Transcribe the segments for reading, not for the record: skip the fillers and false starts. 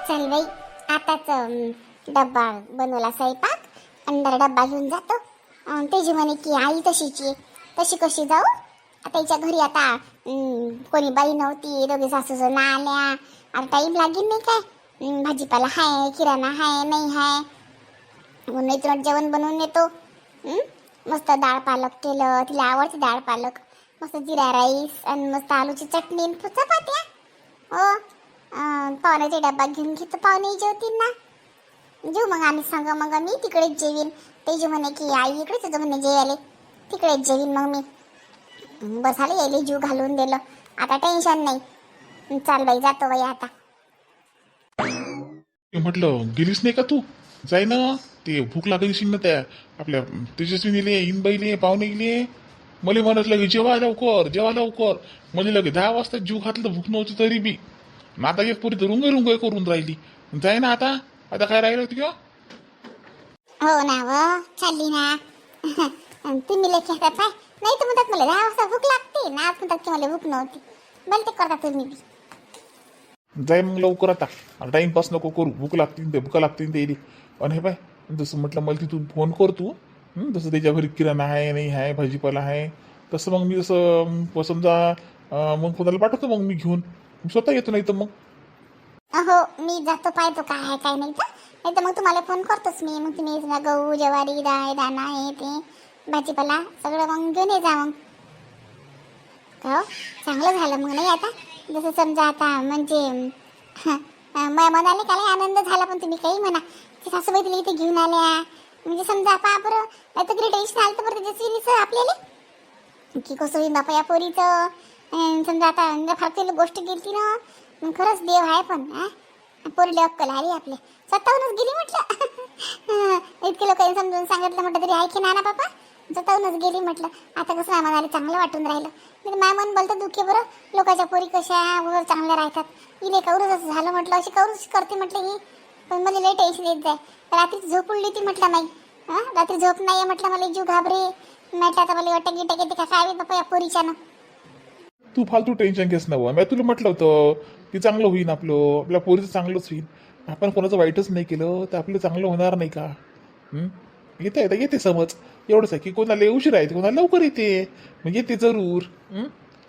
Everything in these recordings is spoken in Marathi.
चल बाई आताच डब्बा बनवला स्वयंपाक अंडर डब्बा घेऊन जातो. त्याची म्हणे की आई तशीची आहे, तशी कशी जाऊ त्याच्या घरी आता. कोणी बाई नव्हती, दोघे सासू सुना आल्या, आता टाईम लागेल नाही काय. भाजीपाला हाय, किराणा हाय, नाही हाय म्हणून इथून जेवण बनवून येतो. मस्त डाळ पालक केलं, तिला आवडते डाळ पालक. मस्त जिरा राईस आणि मस्त आलूची चटणी आणि चपात्या. हो पाहुण्याचा डब्बा घेऊन घेतो, पाहुणे जेवतील ना. जेऊ मग आम्ही सांगा, मग मी तिकडेच जेवीन. ते जे म्हणे की आई इकडेच होतं म्हणे जेवायला, तिकडेच जेवीन मग मी. बस आले यायला जीव घालून दिलं, आता टेन्शन नाही. चाल बाई जातो बाई आता. म्हटलं गेलीस नाही का तू? जाय ना, ते भूक लागली ना त्या आपल्या तेजस्विनीले, इनबाईले, पाहुणे गेले. मला म्हणत लगे जेवा लवकर, जेवा लवकर. म्हणजे लगे 10 वाजता जीव घातलं, भूक नव्हती तरी बी. आता एक पुरी तर रुंगय रुंगय करून राहिली. जाय ना आता, आता काय राहिलं तुझ्या? हो ना व चालली ना. तुम्ही लेखी आता पाय नाही तर म्हणतात मला 10 वाजता भूक लागते ना, आज म्हणतात की मला भूक नव्हती. बल ते करता तुम्ही बी. जाय मग लवकर आता, टाइमपास नको करू. भूक लागतील ते, भूका लागतील ते. आणि हे पाय, जसं म्हटलं मला तिथून फोन कर तू. जसं त्याच्या घरी किराणा आहे, नाही आहे, भाजीपाला आहे, तसं मग मी जसं समजा मग कोणाला पाठवतो मग मी घेऊन. मी स्वतः येतो नाही तर मग. हो मी जातो, पाहतो काय आहे काय नाही तर मग तुम्हाला फोन करतोच मी. मग तुम्ही गहू ज्वारी डाळ दाणा हे ते भाजीपाला सगळं मग घेऊन ये जा मग. का चांगलं झालं मग नाही आता. जसं समजा आता म्हणजे मनाले काय आनंद झाला. पण तुम्ही काही म्हणा की सासूबाई तिला इथे घेऊन आल्या म्हणजे समजा पहा बरं, नाही तर किती टेन्शन आलं तर बरं तेजस्विनीचं आपल्याला की कसं होईल बापा या पोरीचं. समजा आता फार गोष्ट गेली ना, मग खरंच देव आहे. पण पोरीला अक्कल आली आपल्या, स्वतःहूनच गेली म्हटलं. इतके लोकांनी समजून सांगितलं म्हटलं तरी ऐके ना बाबा, स्वतःहूनच गेली म्हटलं. आता कसं आम्हाला चांगलं वाटून राहिलं. म्हणजे माय मन बोलतं दुःखी बरं, लोकांच्या पोरी कशा चांगल्या राहतात. इले कवरच असं झालं म्हटलं, अशी कवरच करते म्हटलं ही. पण मला लई टेन्शन येत जाय. रात्री झोप उडली ती म्हटलं नाही. रात्री झोप नाही आहे म्हटलं, मला जीव घाबरे म्हटलं. आता मला वाटतं गिटक येते का काय बापा या पोरीच्या ना. तू फालतू टेन्शन घेस ना. मी तुला म्हटलं होतं की चांगलं होईल आपलं, आपल्या पोरीचं चांगलंच होईल. आपण कोणाचं वाईटच नाही केलं तर आपलं चांगलं होणार नाही का? येते समज. एवढंच आहे की कोणाला उशीर आहे, कोणाला लवकर येते. मग येते जरूर.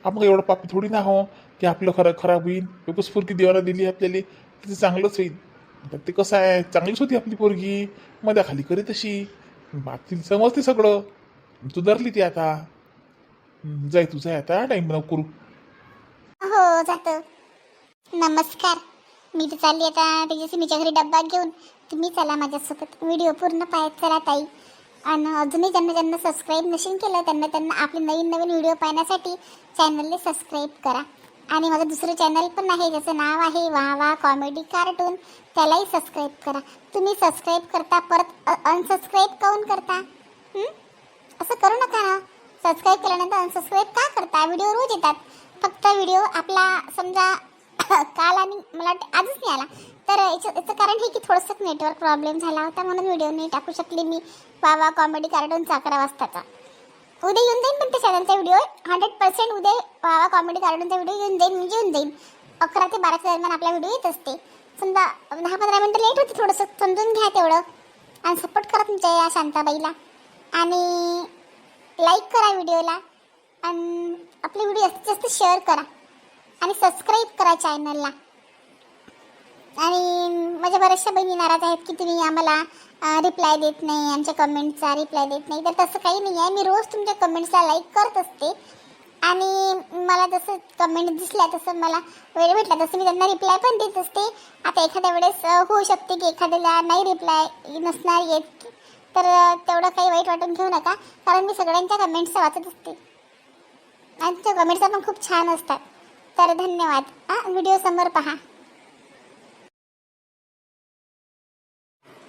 आपण एवढं पापी थोडी ना हो की आपलं खराब होईल. लोकच स्फूर्ती देवाला दिली आपल्याला, तिचं चांगलंच होईल. तर ते कसं आहे, चांगलीच होती आपली पोरगी, मध्या खाली करे तशी. बाकी समजते सगळं, सुधारली ती आता. जाय तू, जाय आता, टाइम नको करू. हो जातो. नमस्कार. मी तर चालली आता तेजस्विनीच्या घरी डब्बा घेऊन. तुम्ही चला माझ्यासोबत, व्हिडिओ पूर्ण पाहत चला ताई. आणि अजूनही ज्यांना सबस्क्राईब नसेल केलं त्यांना आपले नवीन व्हिडिओ पाहण्यासाठी चॅनलला सबस्क्राईब करा. आणि माझं दुसरं चॅनल पण आहे, ज्याचं नाव आहे वाह वाह कॉमेडी कार्टून, त्यालाही सबस्क्राईब करा. तुम्ही सबस्क्राईब करता परत अनसबस्क्राईब काऊन करता? असं करू नका ना. सबस्क्राईब केल्यानंतर अनसबस्क्राईब का करता? व्हिडिओ रोज येतात. फक्त व्हिडिओ आपला समजा काल आणि मला वाटतं आजच नाही आला, तर याचं कारण हे की थोडंसं नेटवर्क प्रॉब्लेम झाला होता म्हणून व्हिडिओ नाही टाकू शकले मी. वावा कॉमेडी कार्टूनचा 11 वाजताचा उद्या येऊन जाईन. पण त्या चॅनलचा व्हिडिओ 100% उद्या वावा कॉमेडी कार्टूनचा व्हिडिओ येऊन जाईन. 11 ते 12च्या दरम्यान आपला व्हिडिओ येत असते. समजा 10-15 मिनटं लेट होते, थोडंसं समजून घ्या तेवढं. आणि सपोर्ट करा तुमच्या या शांताबाईला. आणि लाईक करा व्हिडिओला. आणि आपले व्हिडिओ जास्तीत जास्त शेअर करा. आणि सबस्क्राईब करा चॅनलला. आणि माझ्या बऱ्याचशा बहिणी नाराज आहेत की तुम्ही आम्हाला रिप्लाय देत नाही, आमच्या कमेंटचा रिप्लाय देत नाही. तर तसं काही नाही आहे. मी रोज तुमच्या कमेंट्सला लाईक करत असते. आणि मला जसं कमेंट दिसल्या तसं मला वेळ भेटला तसं मी त्यांना रिप्लाय पण देत असते. आता एखाद्या वेळेस होऊ शकते की एखाद्याला नाही रिप्लाय नसणार येत, तर तेवढं काही वाईट वाटून घेऊ नका. कारण मी सगळ्यांच्या कमेंट्स वाचत असते आणि त्या कमेंट्स पण खूप छान असतात. तर धन्यवाद. व्हिडिओ समोर पहा.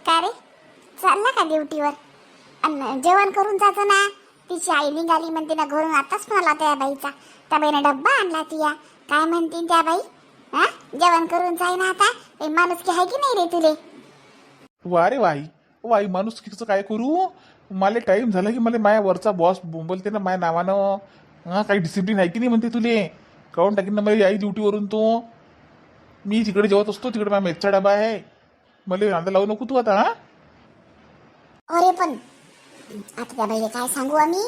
का रे चालला का ड्युटीवर? जेवण करून जातो ना. तिची आई निघाली म्हणते ना घरून, आताच म्हणाला त्या बाईचा. त्या बाईने डब्बा आणला तिया. काय म्हणते त्या बाई? जेवण करून जाय ना आता. माणूस की आहे की नाही रे तुले? वा रे वाई माणूस काय करू. मला टाइम झाला की मला माया वरचा बॉस बोलते ना माया नावानं. काही डिसिप्लिन आहे की नाही म्हणते तुले. काढून टाकीन ना मला आई ड्युटीवरून तो. मी तिकडे जेवत असतो, तिकडे माझ्या मेसचा डबा आहे. मला नांदा लावू नको तू आता. हा अरे पण आता त्या बाईला काय सांगू आम्ही?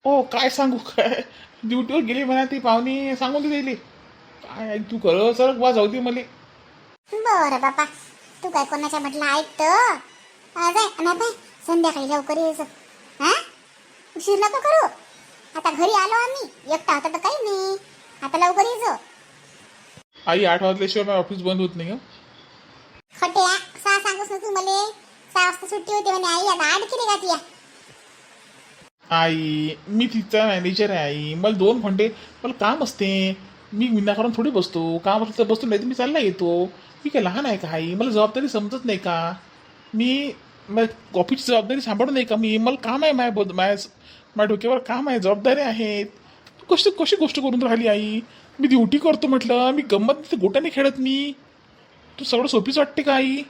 ओ काय सांगू काय, ड्युटीवर गेली म्हणा ती पाहुणी, सांगून ती दिली काय तू कर सर वा जाऊ दे मला. बरं बापा, तू काय कोणाच्या म्हटलं ऐकतं? जाय नाही बाई, संध्याकाळी लवकर यायचं. हा उशीर नको करू. आता घरी आलो आम्ही, एकटा होता तर काही नाही, आता लवकर यायचं. आई 8 वाजल्याशिवाय माझं ऑफिस बंद होत नाही. खट्या 6 सांगूस ना तू मले, 6 वाजता सुट्टी होते म्हणे. आई आता 8 केली का ती? आई मी तिचा मॅनेजर आहे आई, मला 2 घंटे मला काम असते. मी विनाकारण थोडी बसतो, काम असलं तर बसतो, नाही तर मी चालला येतो. मी काय लहान आहे का आई? मला जबाबदारी समजत नाही का? मी ऑफिसची जबाबदारी सांभाळू नाही का? मला काम आहे, माझ्या डोक्यावर काम आहे, जबाबदारी आहेत. तू कशी कशी गोष्ट करून राहिली आई? मी ड्युटी करतो म्हटलं, मी गंमत गोट्याने खेळत मी. तू सगळं सोपीच वाटते का आई?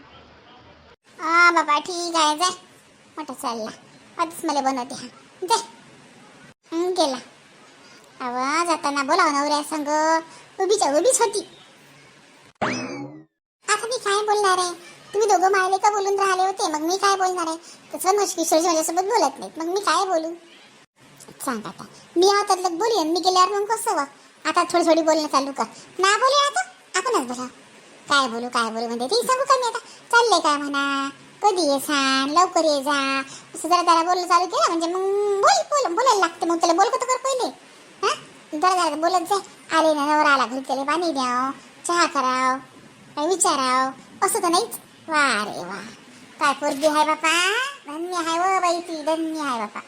हा बाबा ठीक आहे, जाय मोठा चालला. आधीच मला बनवते. हा जाय. गेला. आवाज जाताना बोलाव नवऱ्या संग, उभीच होती. आता मी काय बोलणार आहे? तुम्ही दोघं मायले का बोलून राहिले होते, मग मी काय बोलणार आहे? तसं किशोरजी माझ्यासोबत बोलत नाहीत, मग मी काय बोलू? सांग आता. मी आता बोलेन, मी गेल्यावर मग कसं वा? आता थोडी बोलणं चालू कर ना. बोले आता आपणच बोला. काय बोलू म्हणजे ते सांगू का मी आता? चाललंय काय म्हणा, कधी ये सांग, लवकर ये जा, असं जरा जरा बोलणं चालू केलं म्हणजे मग बोलायला लागते. मग त्याला बोलतो कर पहिले. हा जरा बोलत जाय. आले ना नवरा आला घरी, त्याला पाणी द्याव, चहा कराव, काय विचाराव, असं तर नाहीच. वा रे वा, काय पोरगी आहे बापा, धन्य आहे व बाई ती, धन्य आहे बापा.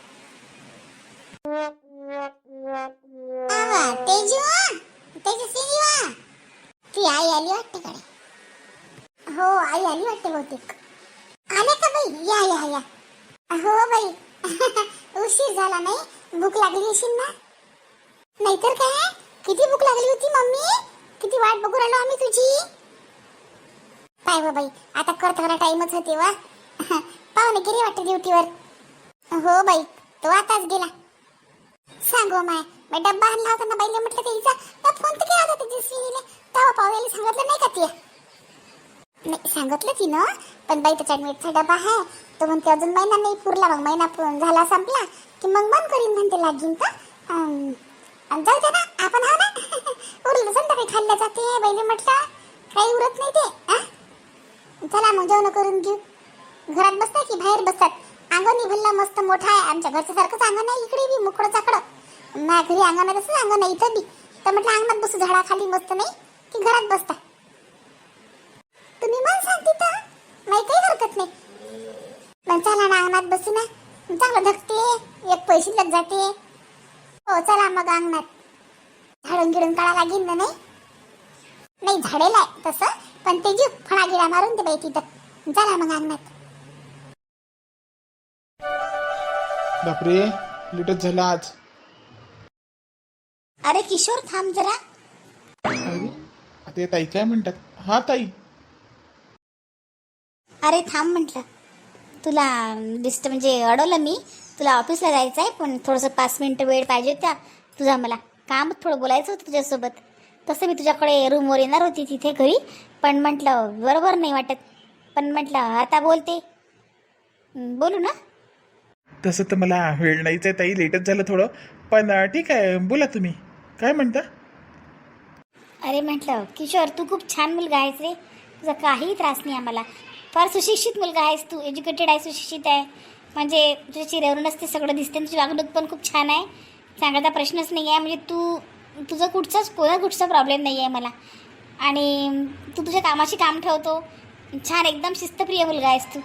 तेजस्वी ती आई आली वाटते कडे. हो आई आली वाटते बहुतेक. आले का बाई? या या या. हो बाई उशीर झाला नाही, भूक लागली असेल ना? नाहीतर काय, किती भूक लागली होती मम्मी, किती वाट बघू राहिलो आम्ही तुझी. काय हो बाई, आता करता टाइमच होते वा. पाहुणे गेले वाटते ड्युटीवर. हो बाई, तो आताच गेला. सांगू माय डब्बा आणला होता ना बाईला, म्हटलं त्याचा फोन तर केला होता तेजस्वीने, तेव्हा पाहुण्याला सांगितलं नाही का ते? नाही सांगितलं तिनं, पण बाई त्याच्या मीठचा डबा आहे, तो म्हणते अजून महिना नाही पुरला, मग महिना झाला संपला की मग बंद करीन म्हणते लागीन तर. जाऊ दे ना, आपण हा ना उरलं संध्याकाळी खाल्ल्या जाते. बाईले म्हटलं काही उरत नाही ते. चला मग जेवण करून घेऊ. घरात बसतात की बाहेर बसतात? अंगण भल्ला मस्त मोठा आहे, आमच्या घरच्या सारखंच अंगण आहे. इकडे बी मोकळं चाकडं. माझ्या घरी अंगण आहे तसंच अंगण आहे इथं बी. तर म्हटलं अंगणात बसू झाडाखाली मस्त, नाही की घरात बसता? तुम्ही मन सांगते तर नाही, काही हरकत नाही. पण चला ना अंगणात बसू ना, चांगलं धकते, एक पैसे लग जाते. हो चला मग अंगणात झाडून गिडून काढा लागेल ना. नाही झाडेला आहे तसं, पण ते जी फळा गिडा मारून ते बाई तिथं. चला मग अंगणात. बापरे लेटच झाला आज. अरे किशोर थांब जरा. अरे आता ताई काय म्हणतात? हा ताई. अरे थांब म्हटलं, तुला म्हणजे अडवलं मी. तुला ऑफिसला जायचं आहे, पण थोडंसं 5 मिनिटं वेळ पाहिजे होत्या तुझा. मला काम थोडं बोलायचं होतं तुझ्यासोबत. तसं मी तुझ्याकडे रूमवर येणार होती तिथे घरी, पण म्हटलं बरोबर नाही वाटत, पण म्हटलं आता बोलते, बोलू ना. तसं तर मला वेळ नाहीच आहे ताई, लेटच झालं थोडं, पण ठीक आहे बोला तुम्ही काय म्हणता. अरे म्हटलं किशोर, तू खूप छान मुलगा आहेस रे, तुझा काही त्रास नाही आम्हाला. फार सुशिक्षित मुलगा आहेस तू, एज्युकेटेड आहे, सुशिक्षित आहे. म्हणजे तुझ्या चेहऱ्यावरूनच ते सगळं दिसते. तुझी वागणूक पण खूप छान आहे, सांगायचा प्रश्नच नाही आहे. म्हणजे तुझं कुठचा प्रॉब्लेम नाही आहे मला. आणि तू तुझ्या कामाशी काम ठेवतो, छान एकदम शिस्तप्रिय मुलगा आहेस तू.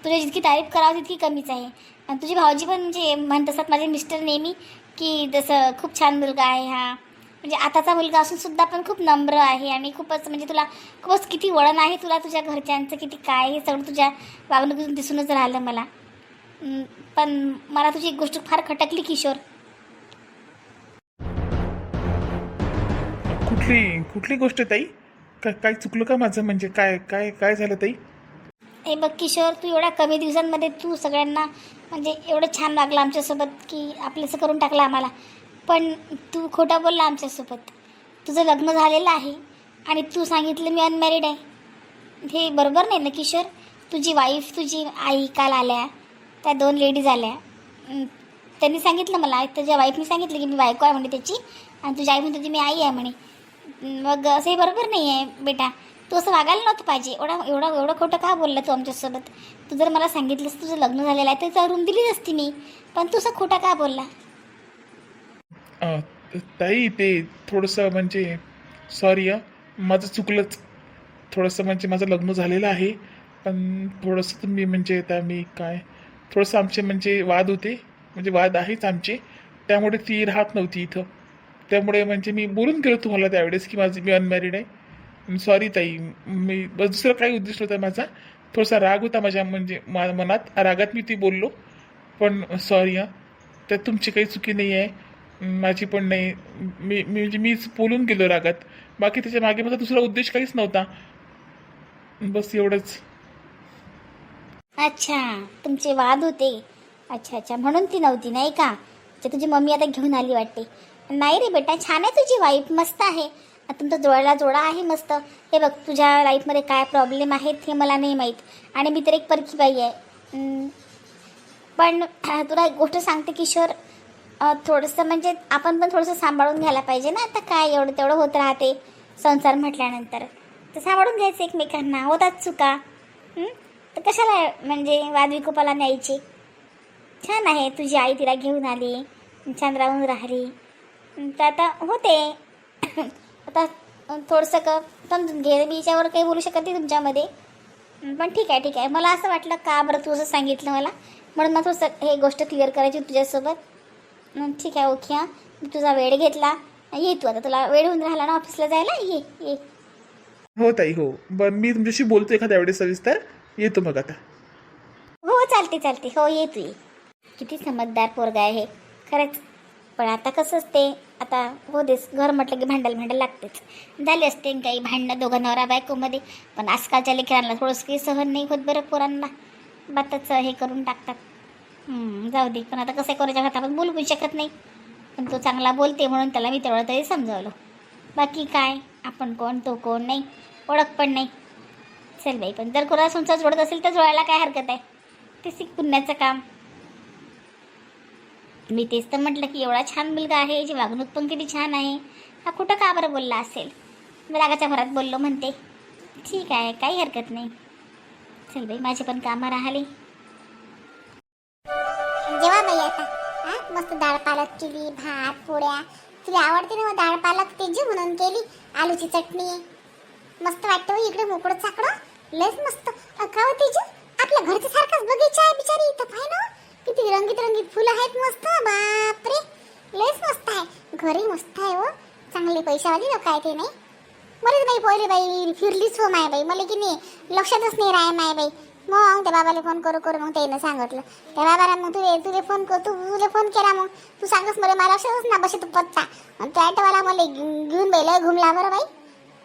तुझी जितकी तारीफ करावं तितकी कमीच आहे. आणि तुझे भाऊजी पण म्हणजे म्हणत असतात माझे मिस्टर नेहमी, की जसं खूप छान मुलगा आहे हा. म्हणजे आताचा मुलगा असून सुद्धा पण खूप नम्र आहे, आणि खूपच म्हणजे तुला खूपच किती वळण आहे तुला तुझ्या घरच्यांचं, किती काय हे सगळं तुझ्या वागणुकीतून दिसूनच राहिलं मला. पण मला तुझी एक गोष्ट फार खटकली किशोर. कुठली गोष्ट ताई? काय चुकलं का माझं? म्हणजे काय झालं ताई? हे बघ किशोर, तू एवढ्या कमी दिवसांमध्ये तू सगळ्यांना म्हणजे एवढं छान वागला आमच्यासोबत, की आपलंसं करून टाकलं आम्हाला. पण तू खोटं बोलला आमच्यासोबत. तुझं लग्न झालेलं आहे आणि तू सांगितलं मी अनमॅरिड आहे. हे बरोबर नाही ना किशोर. तुझी वाईफ, तुझी आई काल आल्या, त्या 2 लेडीज आल्या. त्यांनी सांगितलं मला, तुझ्या वाईफने सांगितलं की मी बायको आहे म्हणे त्याची, आणि तुझी आई म्हणते मी आई आहे म्हणे. मग असं हे बरोबर नाही आहे बेटा. तू असं वागायला नव्हतं पाहिजे. एवढं खोटं का बोलला तू आमच्यासोबत? तू जर मला सांगितलंस तुझं लग्न झालेलं आहे तर रूम दिलीच असती मी, पण तू असं खोटा का बोलला? ताई ते थोडंसं म्हणजे सॉरी माझं चुकलंच. थोडंसं म्हणजे माझं लग्न झालेलं आहे, पण थोडंसं तुम्ही म्हणजे आता मी काय थोडंसं आमचे म्हणजे वाद होते, म्हणजे वाद आहेच आमचे, त्यामुळे ती राहत नव्हती इथं. त्यामुळे म्हणजे मी बोलून गेलो तुम्हाला त्यावेळेस की मी अनमॅरिड आहे. सॉरी ताई, मी बस दुसरं काही उद्देश होता माझा. थोडासा राग होता माझ्या म्हणजे मनात, रागात मी ती बोललो. पण सॉरी त्यात तुमची काही चुकी नाही आहे, माझी पण नाही. म्हणजे मीच बोलून गेलो रागात. बाकी त्याच्या मागे माझा दुसरा उद्देश काहीच नव्हता. बस एवढंच. अच्छा, तुमचे वाद होते. अच्छा, म्हणून ती नव्हती नाही का? अच्छा, तुझी मम्मी आता घेऊन आली वाटते. नाही रे बेटा, छान आहे तुझी वाईफ, मस्त आहे. तुमचा जोडला जोडा आहे मस्त. हे बघ, तुझ्या लाईफमध्ये काय प्रॉब्लेम आहेत हे मला नाही माहीत, आणि मी तर एक परकी बाई आहे. पण तुला एक गोष्ट सांगते किशोर, थोडंसं म्हणजे आपण पण थोडंसं सांभाळून घ्यायला पाहिजे ना. आता काय एवढं तेवढं होत राहते संसार म्हटल्यानंतर, तर सांभाळून घ्यायचं एकमेकांना. होतात चुका, तर कशाला म्हणजे वादविकोपाला न्यायची. छान आहे, तुझी आई तिला घेऊन आली, छान राहून राहिली, तर आता होते. आता थोडंसं समजून घे. मी याच्यावर काही बोलू शकत नाही तुमच्यामध्ये, पण ठीक आहे. मला असं वाटलं का बरं तू असं सांगितलं मला, म्हणून मला थोडंसं हे गोष्ट क्लिअर करायची तुझ्यासोबत. ठीक आहे, ओके. मी तुझा वेळ घेतला. ये तू आता, तुला वेळ होऊन राहिला ना ऑफिसला जायला. ये. हो ताई, हो. बरं, मी तुमच्याशी बोलतो एखाद्या वेळेस सविस्तर. येतो मग आता. हो, चालते. हो, ये तू ये. किती समजदार पोरगा आहे हे, खरंच. पण आता कसं असते, आता हो देस, घर म्हटलं की भांडण लागतेच. झाले असते काही भांडणं दोघं नवरा बायकोमध्ये, पण आजकालच्या लेकरांना थोडंसं काही सहन नाही होत बरं. पोरांना बातच हे करून टाकतात. जाऊ दे. पण आता कसं कोणाच्या घरात आपण बोलू शकत नाही, पण तो चांगला बोलते म्हणून त्याला मी तेवढं तरी समजावलं. बाकी काय, आपण कोण तो कोण नाही, ओळख पण नाही. चल बाई, पण जर कोणाला संसार जोडत असेल तर जोडायला काय हरकत आहे, ते शिक पुण्याचं काम. मी तेच तर म्हटलं की एवढा छान मुलगा आहे, याची वागणूक पण किती छान आहे, हा कुठं का बरं बोलला असेल. मी रागाच्या भरात बोललो म्हणते. ठीक आहे, काही हरकत नाही. चल बाई, माझी पण कामं राहिली. जेव्हा बाई आता मस्त डाळ पालक केली, भात पोळ्या. तुला आवडते ना डाळ पालक, तेजी म्हणून केली. आलूची चटणी मस्त वाटतं. इकडे मोकळं चाकडं लयच मस्त. का तेजू, आपल्या घरच्या सारखाच बगीचा आहे बिचारी इथं. पाय ना किती रंगीत फुलं आहेत मस्त. बापरे, लयच मस्त आहे. घरी मस्त आहे. हो, चांगले पैशावाली लोक आहे ते. नाही मला नाही पहिले बाई फिरलीच हो माय बाई, मला की नाही लक्षातच नाही राह माय बाई. मग त्या बाबाला फोन करू मग त्यानं सांगितलं. त्या बाबाला मग तुले फोन केला. मग तू सांगस मला लक्षातच ना बसे तू पत्ता. आणि तो ॲटोवाला मला घेऊन बाई घुमला बरं बाई,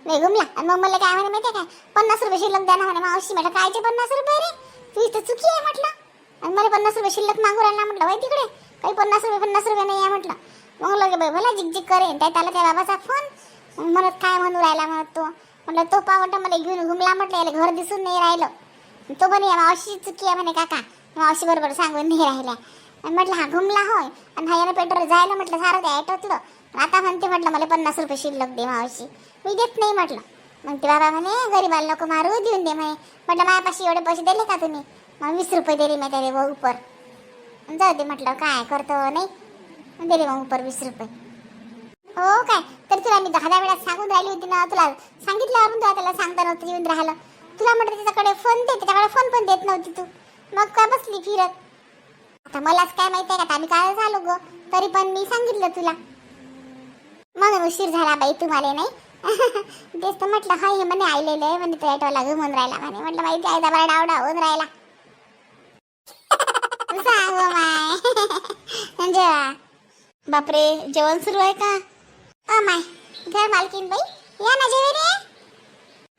नाही घुमला. आणि मग मला काय म्हणे माहिती आहे काय, 50 रुपये शिल्लक द्या ना म्हणे. मावशी म्हटलं कायचे 50 रुपये रे, तू इथं चुकी आहे म्हटलं. आणि मला 50 रुपये शिल्लक मागू राहिला म्हटलं. बाई तिकडे काही 50 रुपये नाही आहे म्हटलं. मग लगे बाई भला जिगजिग करेन त्याला त्या बाबाचा फोन. म्हणत काय म्हणू राहिला म्हणत तो. म्हटलं तो पा म्हटलं मला घेऊन घुमला म्हटलं, याला घर दिसून नाही राहिलं. तो म्हणे मावशी चुकी आहे म्हणे काका. मावशी बरोबर सांगून नाही राहिल्या. आणि म्हटलं हा घुमला होय, आणि हा यानं पेट्रोल जायला म्हटलं सारं त्या ॲटोतलं. आता म्हणते म्हटलं मला 50 रुपये शिल्लक दे मावशी. मी देत नाही म्हटलं. मग ते बाबा म्हणे गरीबाला नको मारू, देऊन दे म्हणे. म्हटलं माझ्यापाशी एवढे पैसे दिले का तुम्ही? मग 20 रुपये दिले मी त्याला उपर. जाऊ दे म्हटलं काय करतो नाही, दिले मग उपर 20 रुपये. हो काय, तर तुला मी 10 वेळा सांगून राहिली होती ना. तुला सांगितल्यावर तुला त्याला सांगता नव्हतं येऊन राहिलं. तुला म्हटलं त्याच्याकडे फोन दे, त्याच्याकडे फोन पण देत नव्हती तू. मग काय बसली फिरत. आता मलाच काय माहिती आहे का, आम्ही काय झालो ग, तरी पण मी सांगितलं तुला. मग उशीर झाला बाई तुम्हाला नाही. तेच तर म्हटलं हाय हे म्हणे आलेलं आहे म्हणे, तो ॲटोला घुमून राहिला म्हणे. म्हटलं माहिती आहे बरा डावडा होऊन राहिला. सांगो माय. जेवा. बापरे, जेवण सुरू आहे का? माय घर मालकीन बाई या ना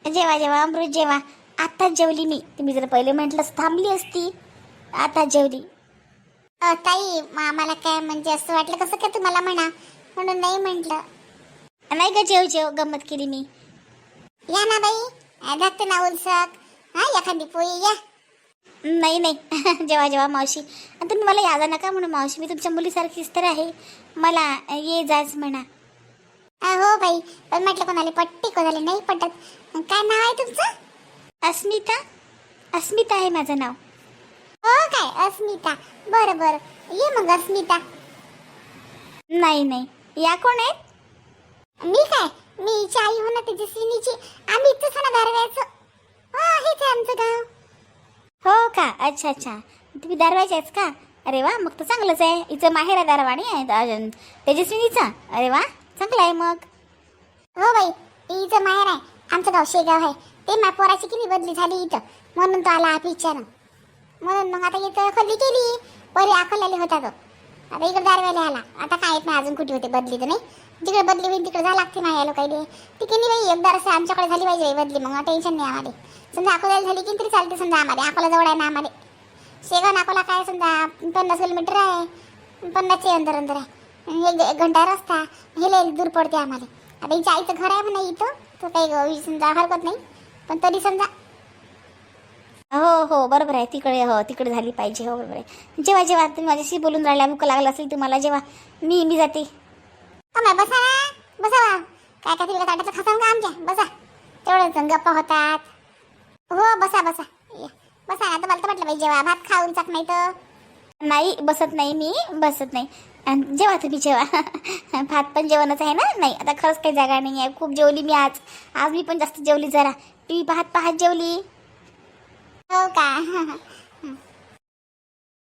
जेवा अमृत जेवा. आताच जेवली मी. तुम्ही जर पहिले म्हटलं थांबली असती. आता जेवली. ताई मला काय म्हणजे असं वाटलं कसं काय तुम्हाला म्हणा, म्हणून नाही म्हटलं. नाही का जेव गंमत केली मी. या ना बाई, धकते ना उलसक. हा, एखादी पोळी या. नाही नाही जेव्हा जेव्हा मावशी, आणि तुम्ही मला यादा नका म्हणून मावशी, मी तुमच्या मुलीसारखीच तर आहे, मला ये जाच म्हणा. हो बाई, पण म्हटलं कोणाला पट्टी कोणाला नाही पटत. काय नाव आहे तुमचं? अस्मिता. अस्मिता आहे माझं नाव. हो काय, अस्मिता. बरं बरं, ये मग अस्मिता. नाही नाही, या कोण आहेत? मी काय, मी हिची आई हो ना, तेजस्विनीची. आम्ही इथंच ना दारव्याचं. हो, हेच आहे आमचं गाव. हो का, अच्छा अच्छा, तुम्ही दारवायचे आहेच का? अरे वा, मग तर चांगलंच आहे. हिचं माहेर आहे दारवाणी आहे तेजस्विनीचा. अरे वा, चांगलं आहे मग. हो बाई, हिचं माहेर आहे. आमचं गाव शेगाव आहे. ते मा पोराची किती बदली झाली इथं, म्हणून तो आला आप विचारून. म्हणून मग आता इथं खोली केली. पहिले अकोल्याला होता तो, आता इकडे दारव्याला आला. आता काय येत नाही अजून, कुठे होते बदली तर नाही. जिकडे बदली होईल तिकडे जा लागते नाही, यायला काही तिकडे नाही बाई. एकदा असं आमच्याकडे झाली पाहिजे बदली, मग टेन्शन नाही आम्हाला. समजा अकोल्याला झाली की तरी चालते. समजा आम्हाला अकोला जवळ आहे ना, आम्हाला शेगाव अकोला काय समजा 50 किलोमीटर आहे. 50चे अंदर अंदर आहे. एक घंटा रस्ता, हे लय दूर पडते आम्हाला. आता हिच्या आईचं घर आहे म्हणा इथं, तर काही समजा हरकत नाही, पण तरी समजा. हो हो बरोबर आहे, तिकडे हो तिकडे झाली पाहिजे. हो बरोबर आहे. जेव्हा जेव्हा तुम्ही माझ्याशी बोलून राहिल्या, भूक लागला असेल तुम्हाला, जेव्हा मी जाते. बसा ना, बसा बा. काय काय तिकडे ताटाचं खासान का आमच्या? बसा, तेवढंच गप्पा होतात. हो बसा बसा, या. बसा ना, तुम्हाला तर म्हटलं बाई, जेव्हा भात खाऊन चाक नाही तर. नाही बसत नाही, मी बसत नाही. आणि जेव्हा तुम्ही जेव्हा भात पण जेवणच आहे ना. नाही आता खरंच काही जागा नाही आहे, खूप जेवली मी आज. आज मी पण जास्त जेवली, जरा टी व्ही पाहत पाहत जेवली. हो का?